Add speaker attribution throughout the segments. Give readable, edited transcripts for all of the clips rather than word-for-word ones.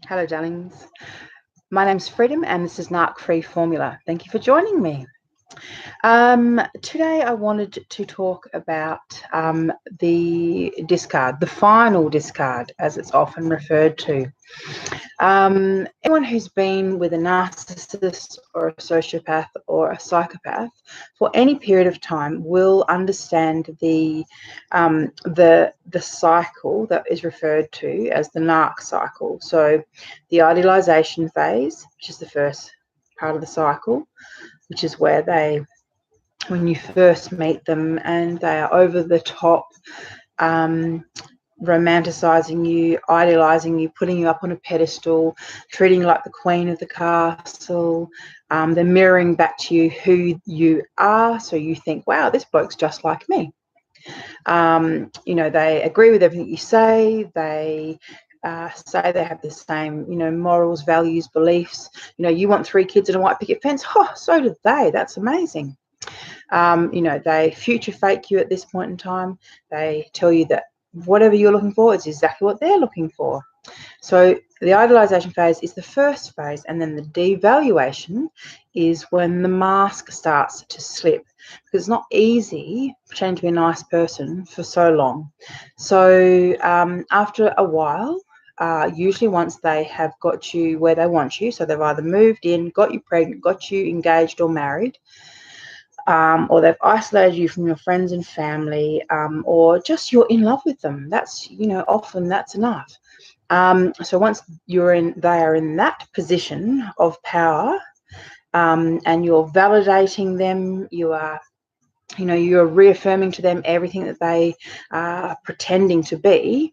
Speaker 1: Hello, darlings. My name's Freedom, and this is Narc Free Formula. Thank you for joining me. Today, I wanted to talk about the discard, the final discard, as it's often referred to. Anyone who's been with a narcissist or a sociopath or a psychopath for any period of time will understand the cycle that is referred to as the narc cycle. So, the idealization phase, which is the first part of the cycle, which is where when you first meet them and they are over the top, romanticizing you, idealizing you, putting you up on a pedestal, treating you like the queen of the castle. They're mirroring back to you who you are, so you think, wow, this bloke's just like me. They agree with everything you say. They say they have the same, morals, values, beliefs. You want 3 kids and a white picket fence. Oh, so do they. That's amazing. They future fake you at this point in time. They tell you that whatever you're looking for is exactly what they're looking for. So the idealization phase is the first phase, and then the devaluation is when the mask starts to slip, because it's not easy pretending to be a nice person for so long. So after a while, usually once they have got you where they want you, so they've either moved in, got you pregnant, got you engaged or married, or they've isolated you from your friends and family, or just you're in love with them. That's, often that's enough. So once they are in that position of power, and you're validating them, you're reaffirming to them everything that they are pretending to be.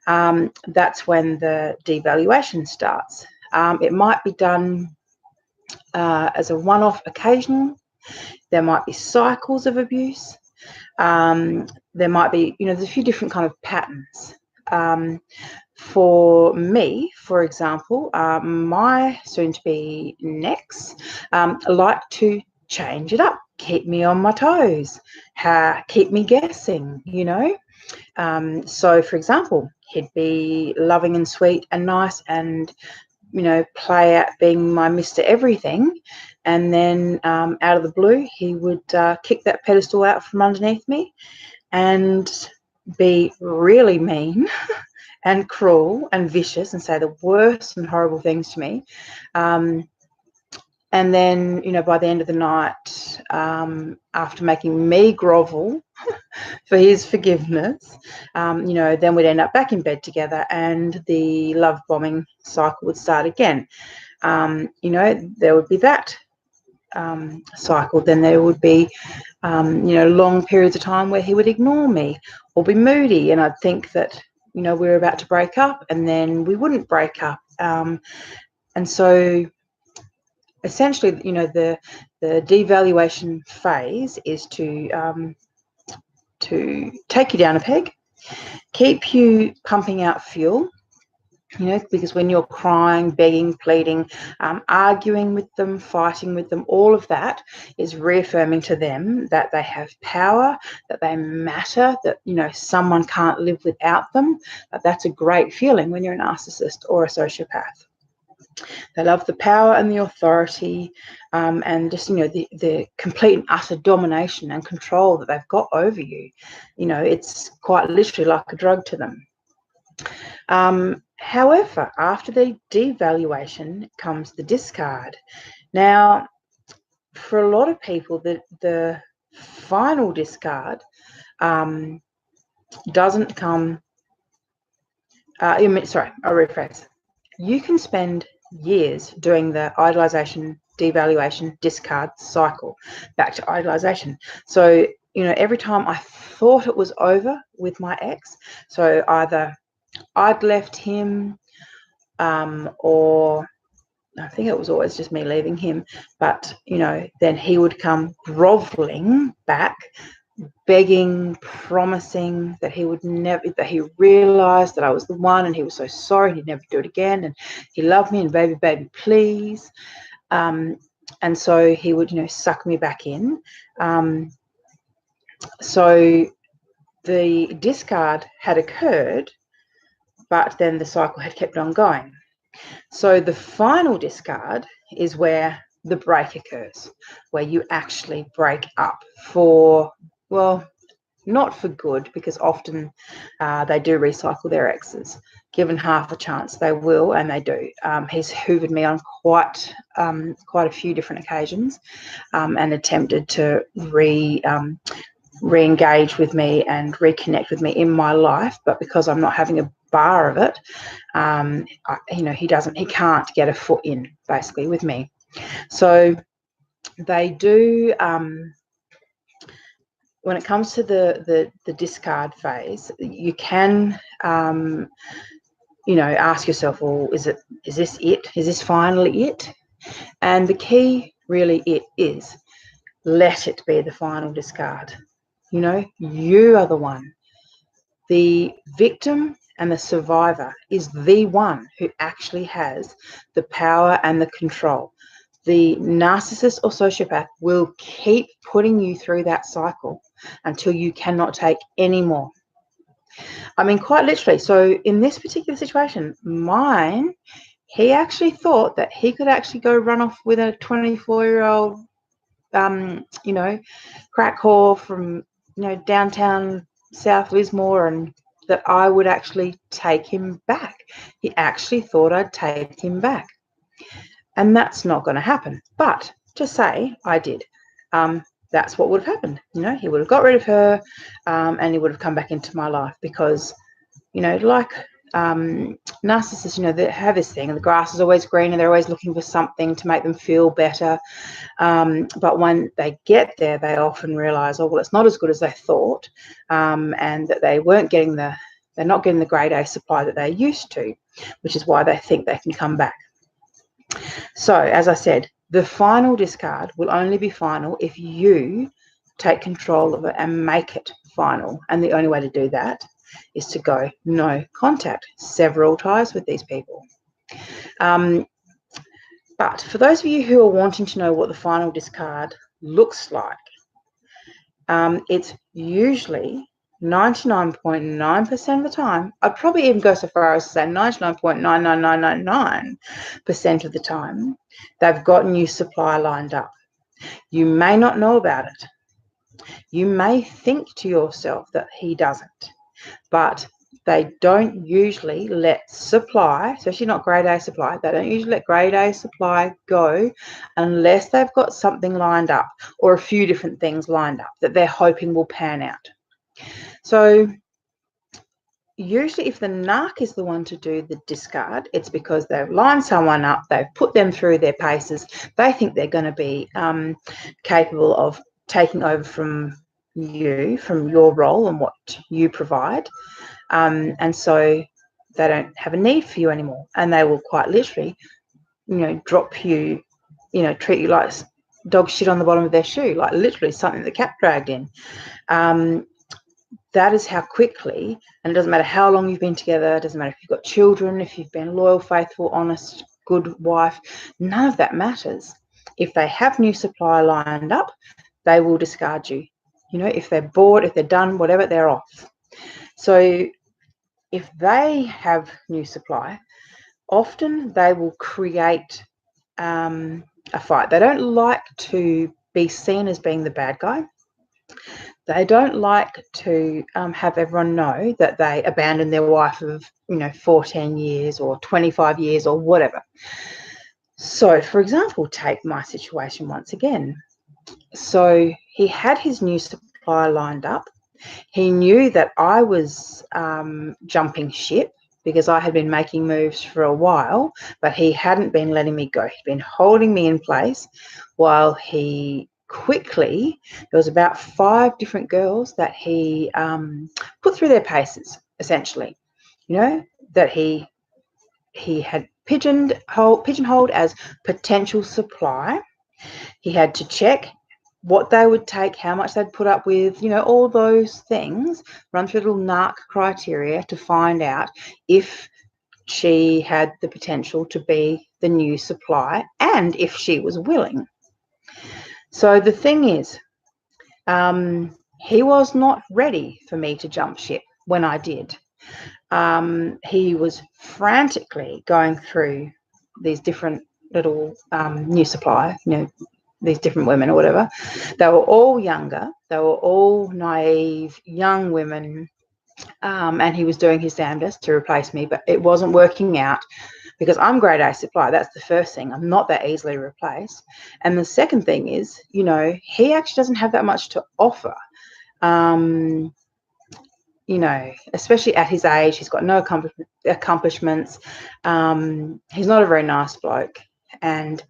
Speaker 1: That's when the devaluation starts. It might be done as a one-off occasional. There might be cycles of abuse. There might be, there's a few different kind of patterns. For me, for example, my soon-to-be next like to change it up, keep me on my toes, keep me guessing, So, for example, he'd be loving and sweet and nice and, play at being my Mr. Everything. And then out of the blue, he would kick that pedestal out from underneath me and be really mean and cruel and vicious and say the worst and horrible things to me. And then, by the end of the night, after making me grovel for his forgiveness, then we'd end up back in bed together and the love bombing cycle would start again. There would be that cycle. Then there would be, long periods of time where he would ignore me or be moody, and I'd think that, we were about to break up, and then we wouldn't break up. And so essentially, the devaluation phase is to take you down a peg, keep you pumping out fuel, because when you're crying, begging, pleading, arguing with them, fighting with them, all of that is reaffirming to them that they have power, that they matter, that, someone can't live without them. That's a great feeling when you're a narcissist or a sociopath. They love the power and the authority, and just, the complete and utter domination and control that they've got over you. It's quite literally like a drug to them. However, after the devaluation comes the discard. Now, for a lot of people, the final discard doesn't come. I'll rephrase. You can spend years doing the idealization, devaluation, discard cycle back to idealization. So, every time I thought it was over with my ex, so either I'd left him, or I think it was always just me leaving him, but, then he would come groveling back, begging, promising that he would never, that he realized that I was the one and he was so sorry and he'd never do it again and he loved me and baby, please. And so he would, suck me back in. So the discard had occurred, but then the cycle had kept on going. So the final discard is where the break occurs, where you actually break up for, well, not for good, because often they do recycle their exes. Given half a chance, they will, and they do. He's hoovered me on quite a few different occasions, and attempted to re-engage with me and reconnect with me in my life. But because I'm not having a bar of it, he can't get a foot in, basically, with me. So they do. When it comes to the discard phase, you can ask yourself, well, is this it? Is this finally it? And the key really is let it be the final discard. You are the one. The victim and the survivor is the one who actually has the power and the control. The narcissist or sociopath will keep putting you through that cycle until you cannot take any more. I mean, quite literally. So in this particular situation, he actually thought that he could actually go run off with a 24-year-old, crack whore from, downtown South Lismore, and that I would actually take him back. He actually thought I'd take him back. And that's not going to happen. But to say I did, that's what would have happened. He would have got rid of her, and he would have come back into my life because, like narcissists, they have this thing, and the grass is always green, and they're always looking for something to make them feel better. But when they get there, they often realize, oh, well, it's not as good as they thought, and that they're not getting the grade A supply that they're used to, which is why they think they can come back. So, as I said, the final discard will only be final if you take control of it and make it final. And the only way to do that is to go no contact, several ties with these people. But for those of you who are wanting to know what the final discard looks like, it's usually 99.9% of the time. I'd probably even go so far as to say 99.99999% of the time, they've got new supply lined up. You may not know about it. You may think to yourself that he doesn't, but they don't usually let supply, especially not grade A supply, they don't usually let grade A supply go unless they've got something lined up or a few different things lined up that they're hoping will pan out. So usually if the narc is the one to do the discard, it's because they've lined someone up, they've put them through their paces, they think they're going to be capable of taking over from you, from your role and what you provide. And so they don't have a need for you anymore, and they will quite literally, drop you, treat you like dog shit on the bottom of their shoe, like literally something the cat dragged in. That is how quickly, and it doesn't matter how long you've been together, it doesn't matter if you've got children, if you've been loyal, faithful, honest, good wife, none of that matters. If they have new supply lined up, they will discard you. If they're bored, if they're done, whatever, they're off. So if they have new supply, often they will create a fight. They don't like to be seen as being the bad guy. They don't like to have everyone know that they abandoned their wife of 14 years or 25 years or whatever. So, for example, take my situation once again. So he had his new supply lined up. He knew that I was jumping ship because I had been making moves for a while, but he hadn't been letting me go. He'd been holding me in place while he quickly, there was about 5 different girls that he put through their paces, essentially, that he had pigeonholed as potential supply. He had to check what they would take, how much they'd put up with, all those things, run through the little narc criteria to find out if she had the potential to be the new supply and if she was willing. So the thing is, he was not ready for me to jump ship when I did. he was frantically going through these different little new supply, these different women or whatever. They were all younger. They were all naive, young women. And he was doing his damnedest to replace me, but it wasn't working out because I'm grade A supply. That's the first thing. I'm not that easily replaced. And the second thing is, he actually doesn't have that much to offer. Especially at his age, he's got no accomplishments. He's not a very nice bloke, and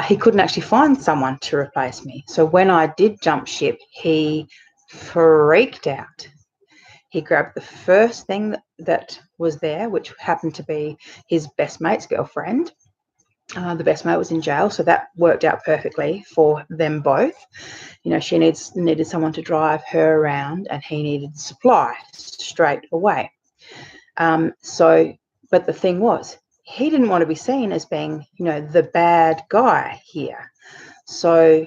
Speaker 1: he couldn't actually find someone to replace me. So when I did jump ship, he freaked out. He grabbed the first thing that was there, which happened to be his best mate's girlfriend. The best mate was in jail, so that worked out perfectly for them both. She needed someone to drive her around, and he needed supply straight away. But the thing was, he didn't want to be seen as being, the bad guy here. So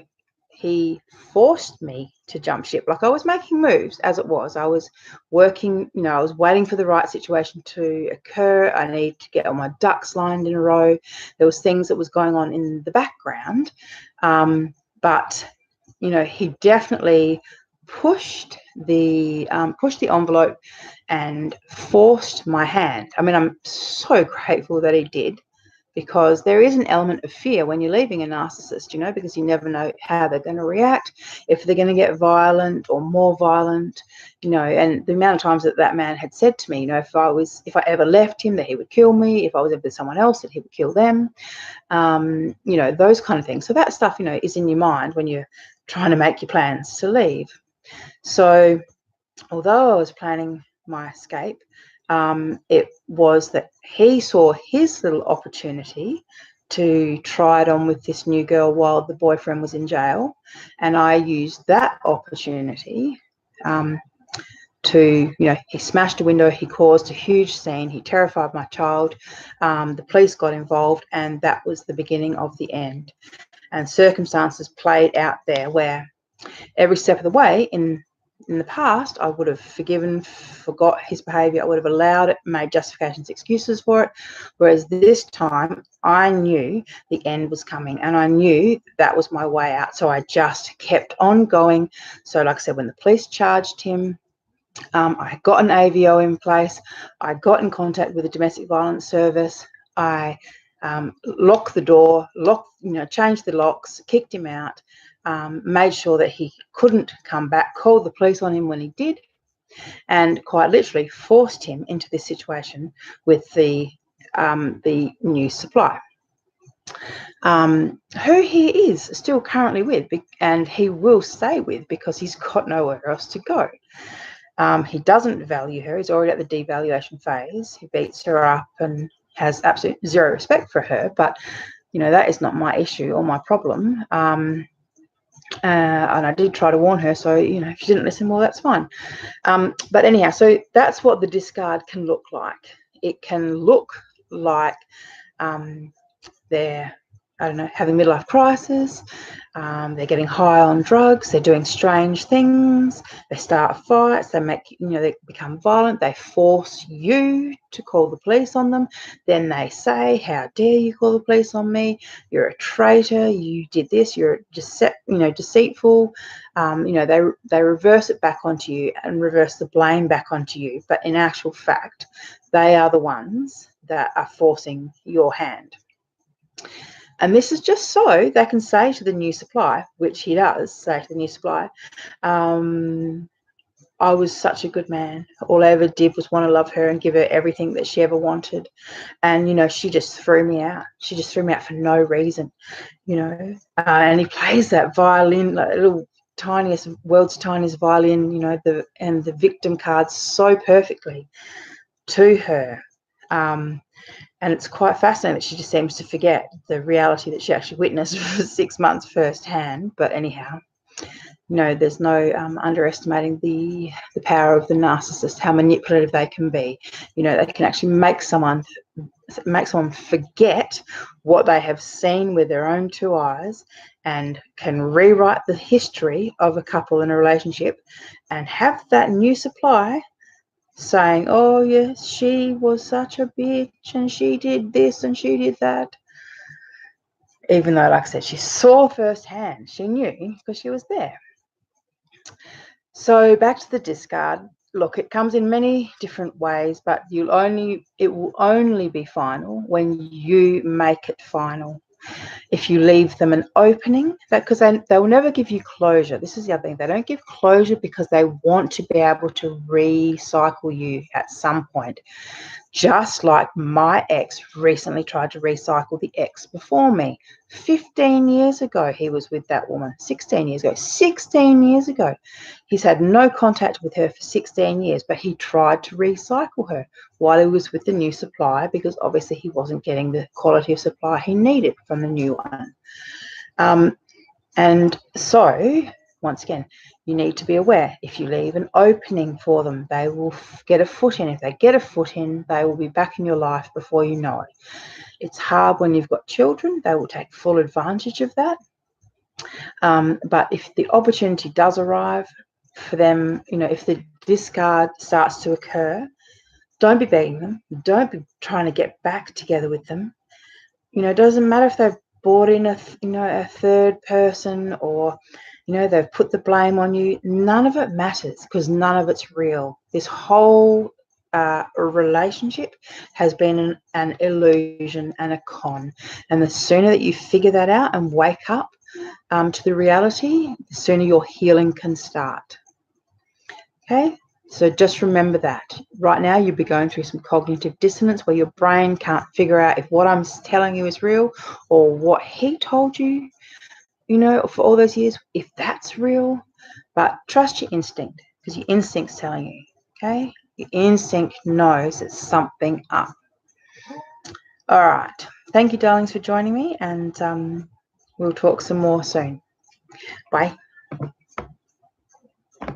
Speaker 1: he forced me to jump ship. Like, I was making moves as it was. I was working, I was waiting for the right situation to occur. I needed to get all my ducks lined in a row. There was things that was going on in the background. But, he definitely pushed the envelope and forced my hand. I mean, I'm so grateful that he did, because there is an element of fear when you're leaving a narcissist, because you never know how they're going to react, if they're going to get violent or more violent, and the amount of times that man had said to me, if I ever left him, that he would kill me. If I was ever with someone else, that he would kill them, those kind of things. So that stuff, is in your mind when you're trying to make your plans to leave. So although I was planning my escape, it was that he saw his little opportunity to try it on with this new girl while the boyfriend was in jail, and I used that opportunity to, he smashed a window, he caused a huge scene, he terrified my child, the police got involved, and that was the beginning of the end. And circumstances played out there where every step of the way in the past, I would have forgot his behaviour. I would have allowed it, made justifications, excuses for it. Whereas this time, I knew the end was coming, and I knew that was my way out. So I just kept on going. So like I said, when the police charged him, I got an AVO in place. I got in contact with the domestic violence service. I locked the door, changed the locks, kicked him out. Made sure that he couldn't come back, called the police on him when he did, and quite literally forced him into this situation with the new supply, who he is still currently with, and he will stay with, because he's got nowhere else to go. He doesn't value her. He's already at the devaluation phase. He beats her up and has absolutely zero respect for her, but that is not my issue or my problem. And I did try to warn her, so if she didn't listen, well, that's fine. But anyhow, so that's what the discard can look like. It can look like they're, having midlife crisis. They're getting high on drugs. They're doing strange things. They start fights. They they become violent. They force you to call the police on them. Then they say, "How dare you call the police on me? You're a traitor. You did this. You're deceitful." They reverse it back onto you and reverse the blame back onto you. But in actual fact, they are the ones that are forcing your hand. And this is just so they can say to the new supply, which he does say to the new supply, I was such a good man. All I ever did was want to love her and give her everything that she ever wanted. And, she just threw me out. She just threw me out for no reason, and he plays that violin, like little world's tiniest violin, and the victim cards so perfectly to her. And it's quite fascinating that she just seems to forget the reality that she actually witnessed for 6 months firsthand. But anyhow, there's no underestimating the power of the narcissist, how manipulative they can be. They can actually make someone forget what they have seen with their own 2 eyes, and can rewrite the history of a couple in a relationship, and have that new supply saying, oh, yes, she was such a bitch and she did this and she did that. Even though, like I said, she saw firsthand. She knew because she was there. So back to the discard. Look, it comes in many different ways, but it will only be final when you make it final. If you leave them an opening, because they will never give you closure. This is the other thing. They don't give closure because they want to be able to recycle you at some point. Just like my ex recently tried to recycle the ex before me. 15 years ago, he was with that woman. 16 years ago. 16 years ago. He's had no contact with her for 16 years, but he tried to recycle her while he was with the new supplier because obviously he wasn't getting the quality of supply he needed from the new one. And so, once again, you need to be aware. If you leave an opening for them, they will get a foot in. If they get a foot in, they will be back in your life before you know it. It's hard when you've got children. They will take full advantage of that. But if the opportunity does arrive for them, if the discard starts to occur, don't be begging them. Don't be trying to get back together with them. It doesn't matter if they've brought in a third person or, they've put the blame on you. None of it matters because none of it's real. This whole relationship has been an illusion and a con. And the sooner that you figure that out and wake up to the reality, the sooner your healing can start. Okay? So just remember that. Right now, you'll be going through some cognitive dissonance where your brain can't figure out if what I'm telling you is real or what he told you, for all those years, if that's real. But trust your instinct because your instinct's telling you, okay? Your instinct knows there's something up. All right. Thank you, darlings, for joining me, and we'll talk some more soon. Bye.